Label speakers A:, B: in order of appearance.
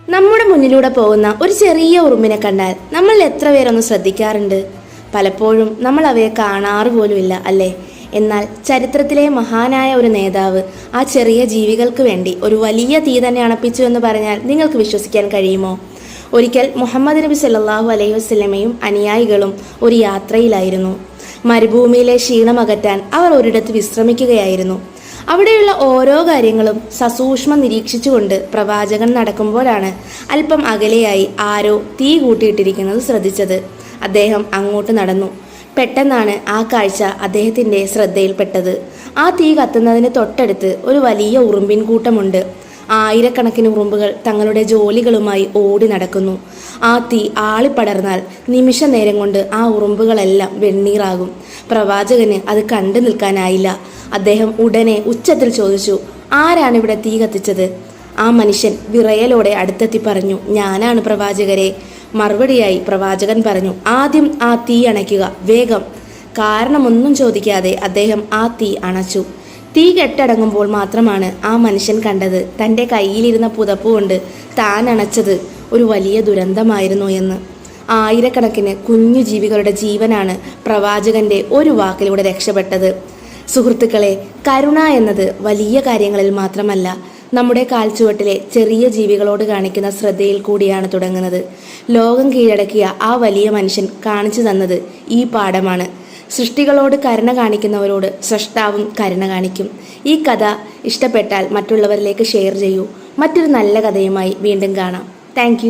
A: നമ്മുടെ മുന്നിലൂടെ പോകുന്ന ഒരു ചെറിയ ഉറുമ്പിനെ കണ്ടാൽ നമ്മൾ എത്ര പേരൊന്ന് ശ്രദ്ധിക്കാറുണ്ട്? പലപ്പോഴും നമ്മൾ അവയെ കാണാറ് പോലുമില്ല, അല്ലേ? എന്നാൽ ചരിത്രത്തിലെ മഹാനായ ഒരു നേതാവ് ആ ചെറിയ ജീവികൾക്ക് വേണ്ടി ഒരു വലിയ തീ തന്നെ അണപ്പിച്ചു എന്ന് പറഞ്ഞാൽ നിങ്ങൾക്ക് വിശ്വസിക്കാൻ കഴിയുമോ? ഒരിക്കൽ മുഹമ്മദ് നബി സല്ലല്ലാഹു അലൈഹി വസല്ലമയും അനുയായികളും ഒരു യാത്രയിലായിരുന്നു. മരുഭൂമിയിലെ ക്ഷീണമകറ്റാൻ അവർ ഒരിടത്ത് വിശ്രമിക്കുകയായിരുന്നു. അവിടെയുള്ള ഓരോ കാര്യങ്ങളും സസൂക്ഷ്മം നിരീക്ഷിച്ചുകൊണ്ട് പ്രവാചകൻ നടക്കുമ്പോഴാണ് അല്പം അകലെയായി ആരോ തീ കൂട്ടിയിട്ടിരിക്കുന്നത് ശ്രദ്ധിച്ചത്. അദ്ദേഹം അങ്ങോട്ട് നടന്നു. പെട്ടെന്നാണ് ആ കാഴ്ച അദ്ദേഹത്തിൻ്റെ ശ്രദ്ധയിൽപ്പെട്ടത്. ആ തീ കത്തുന്നതിന് തൊട്ടടുത്ത് ഒരു വലിയ ഉറുമ്പിൻ കൂട്ടമുണ്ട്. ആയിരക്കണക്കിന് ഉറുമ്പുകൾ തങ്ങളുടെ ജോലികളുമായി ഓടി നടക്കുന്നു. ആ തീ ആളിപ്പടർന്നാൽ നിമിഷ നേരം കൊണ്ട് ആ ഉറുമ്പുകളെല്ലാം വെണ്ണീറാകും. പ്രവാചകന് അത് കണ്ടു നിൽക്കാനായില്ല. അദ്ദേഹം ഉടനെ ഉച്ചത്തിൽ ചോദിച്ചു, ആരാണ് ഇവിടെ തീ കത്തിച്ചത്? ആ മനുഷ്യൻ വിറയലോടെ അടുത്തെത്തി പറഞ്ഞു, ഞാനാണ് പ്രവാചകരെ. മറുപടിയായി പ്രവാചകൻ പറഞ്ഞു, ആദ്യം ആ തീ അണയ്ക്കുക, വേഗം. കാരണമൊന്നും ചോദിക്കാതെ അദ്ദേഹം ആ തീ അണച്ചു. തീ കെട്ടടങ്ങുമ്പോൾ മാത്രമാണ് ആ മനുഷ്യൻ കണ്ടത് തൻ്റെ കയ്യിലിരുന്ന പുതപ്പ് കൊണ്ട് താൻ അണച്ചത് ഒരു വലിയ ദുരന്തമായിരുന്നു എന്ന്. ആയിരക്കണക്കിന് കുഞ്ഞു ജീവികളുടെ ജീവനാണ് പ്രവാചകന്റെ ഒരു വാക്കിലൂടെ രക്ഷപ്പെട്ടത്. സുഹൃത്തുക്കളെ, കരുണ എന്നത് വലിയ കാര്യങ്ങളിൽ മാത്രമല്ല, നമ്മുടെ കാൽച്ചുവട്ടിലെ ചെറിയ ജീവികളോട് കാണിക്കുന്ന ശ്രദ്ധയിൽ കൂടിയാണ് തുടങ്ങുന്നത്. ലോകം കീഴടക്കിയ ആ വലിയ മനുഷ്യൻ കാണിച്ചു തന്നത് ഈ പാഠമാണ്. സൃഷ്ടികളോട് കരുണ കാണിക്കുന്നവരോട് സ്രഷ്ടാവും കരുണ കാണിക്കും. ഈ കഥ ഇഷ്ടപ്പെട്ടാൽ മറ്റുള്ളവരിലേക്ക് ഷെയർ ചെയ്യൂ. മറ്റൊരു നല്ല കഥയുമായി വീണ്ടും കാണാം. താങ്ക്